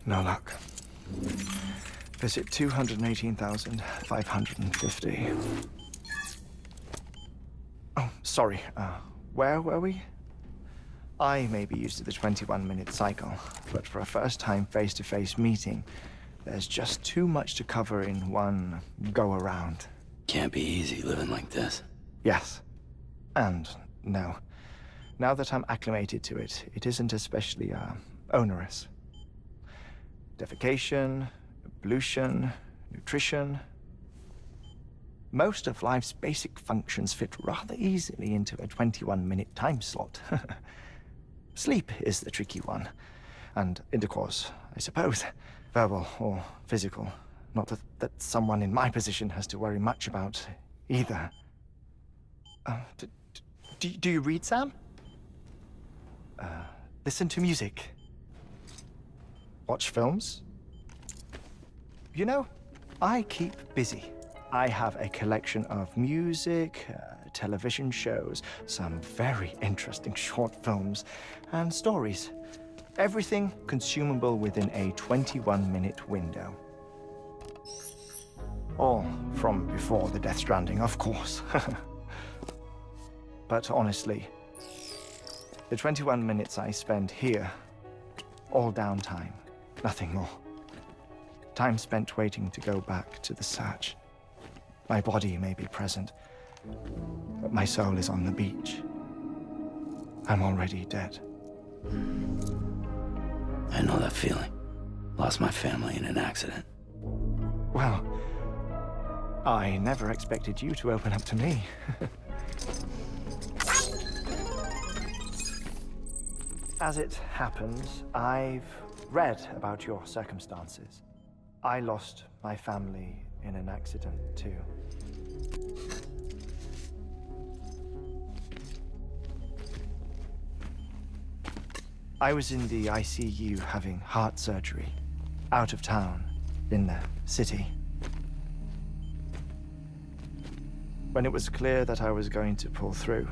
No luck. Visit 218,550. Oh, sorry. Where were we? I may be used to the 21-minute cycle, but for a first-time face-to-face meeting, there's just too much to cover in one go-around. Can't be easy living like this. Yes. And no. Now that I'm acclimated to it, it isn't especially, onerous. Defecation, ablution, nutrition. Most of life's basic functions fit rather easily into a 21-minute time slot. Sleep is the tricky one. And intercourse, I suppose. Verbal or physical. Not that someone in my position has to worry much about either. Do you read, Sam? Listen to music. Watch films? You know, I keep busy. I have a collection of music, television shows, some very interesting short films, and stories. Everything consumable within a 21-minute window. All from before the Death Stranding, of course. But honestly, the 21 minutes I spend here, all downtime, nothing more. Time spent waiting to go back to the search. My body may be present, but my soul is on the beach. I'm already dead. I know that feeling. Lost my family in an accident. Well, I never expected you to open up to me. As it happens, I've read about your circumstances. I lost my family in an accident, too. I was in the ICU having heart surgery, out of town, in the city. When it was clear that I was going to pull through,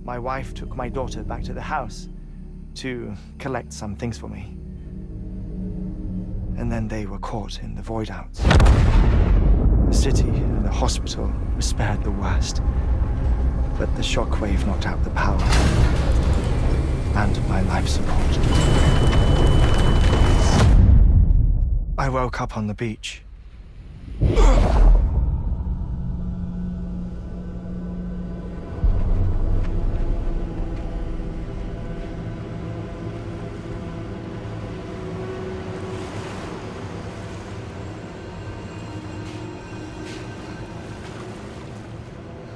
my wife took my daughter back to the house to collect some things for me. And then they were caught in the void-outs. The city and the hospital were spared the worst, but the shockwave knocked out the power and my life support. I woke up on the beach.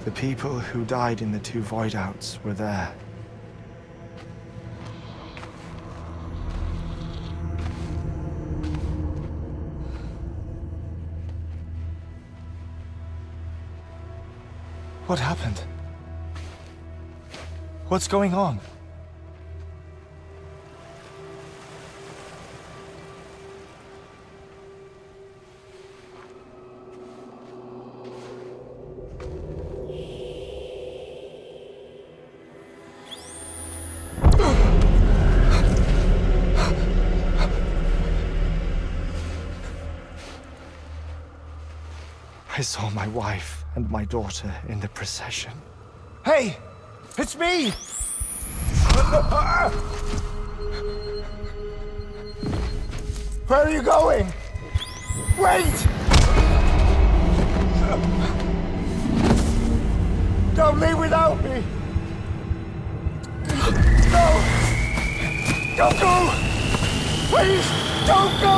The people who died in the two void-outs were there. What happened? What's going on? I saw my wife and my daughter in the procession. Hey! It's me! Where are you going? Wait! Don't leave without me! No! Don't go! Please, don't go!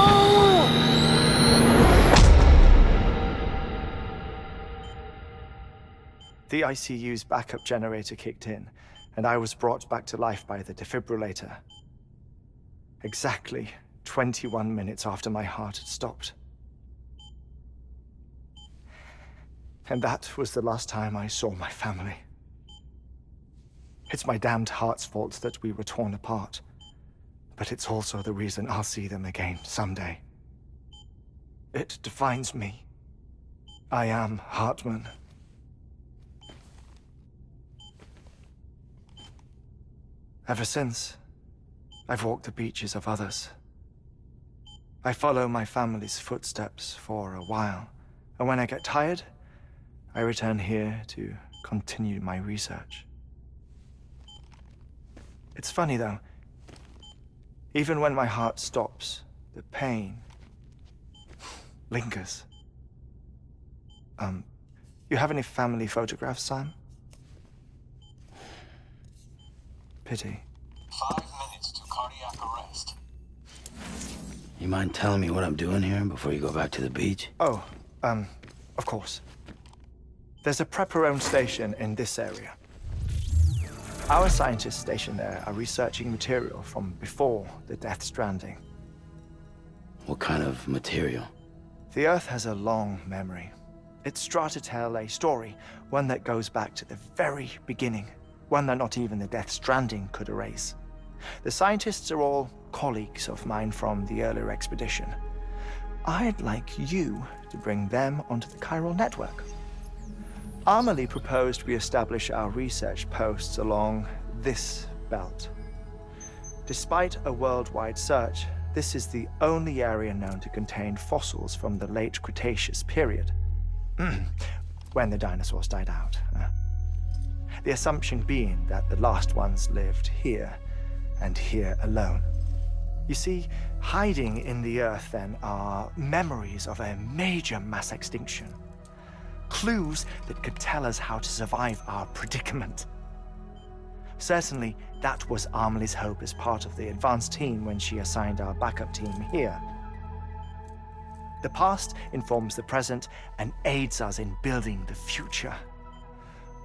The ICU's backup generator kicked in, and I was brought back to life by the defibrillator. Exactly 21 minutes after my heart had stopped. And that was the last time I saw my family. It's my damned heart's fault that we were torn apart, but it's also the reason I'll see them again someday. It defines me. I am Heartman. Ever since, I've walked the beaches of others I follow my family's footsteps for a while, and when I get tired, I return here to continue my research. It's funny though, even when my heart stops, the pain lingers. You have any family photographs, Sam? Pity. 5 minutes to cardiac arrest. You mind telling me what I'm doing here before you go back to the beach? Oh, of course. There's a prepper-owned station in this area. Our scientists stationed there are researching material from before the Death Stranding. What kind of material? The Earth has a long memory. It's trying to tell a story, one that goes back to the very beginning, one that not even the Death Stranding could erase. The scientists are all colleagues of mine from the earlier expedition. I'd like you to bring them onto the chiral network. Amelie proposed we establish our research posts along this belt. Despite a worldwide search, this is the only area known to contain fossils from the late Cretaceous period, when the dinosaurs died out. The assumption being that the last ones lived here, and here alone. You see, hiding in the Earth then are memories of a major mass extinction. Clues that could tell us how to survive our predicament. Certainly, that was Amelie's hope as part of the advanced team when she assigned our backup team here. The past informs the present and aids us in building the future.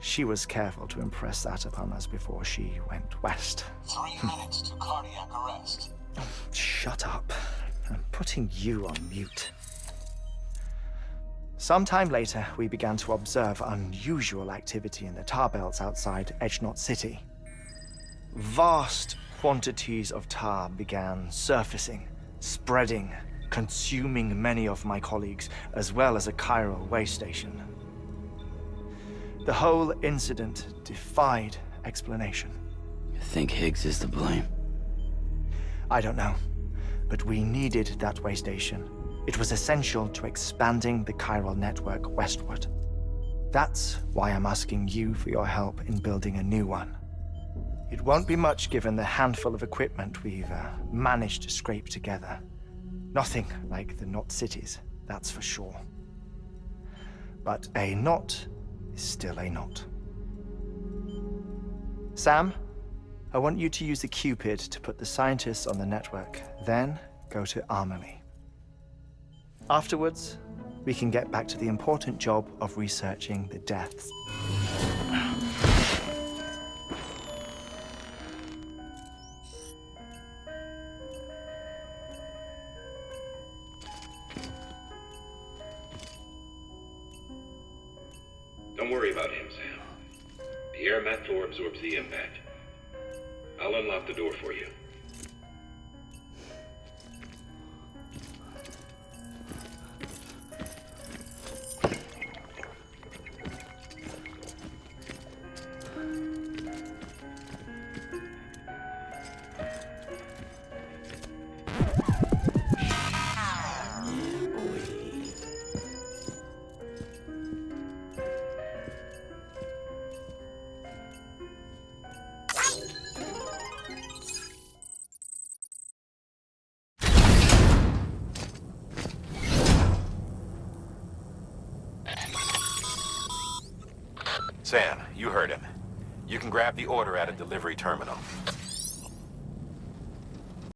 She was careful to impress that upon us before she went west. 3 minutes to cardiac arrest. Shut up. I'm putting you on mute. Sometime later, we began to observe unusual activity in the tar belts outside Edgenot City. Vast quantities of tar began surfacing, spreading, consuming many of my colleagues, as well as a chiral way station. The whole incident defied explanation. You think Higgs is to blame? I don't know, but we needed that way station. It was essential to expanding the chiral network westward. That's why I'm asking you for your help in building a new one. It won't be much given the handful of equipment we've managed to scrape together. Nothing like the knot cities, that's for sure. But a knot is still a knot. Sam, I want you to use the Cupid to put the scientists on the network, then go to Amelie. Afterwards, we can get back to the important job of researching the deaths. Don't worry about him, Sam. The air mat floor absorbs the impact. I'll unlock the door for you. Sam, you heard him. You can grab the order at a delivery terminal.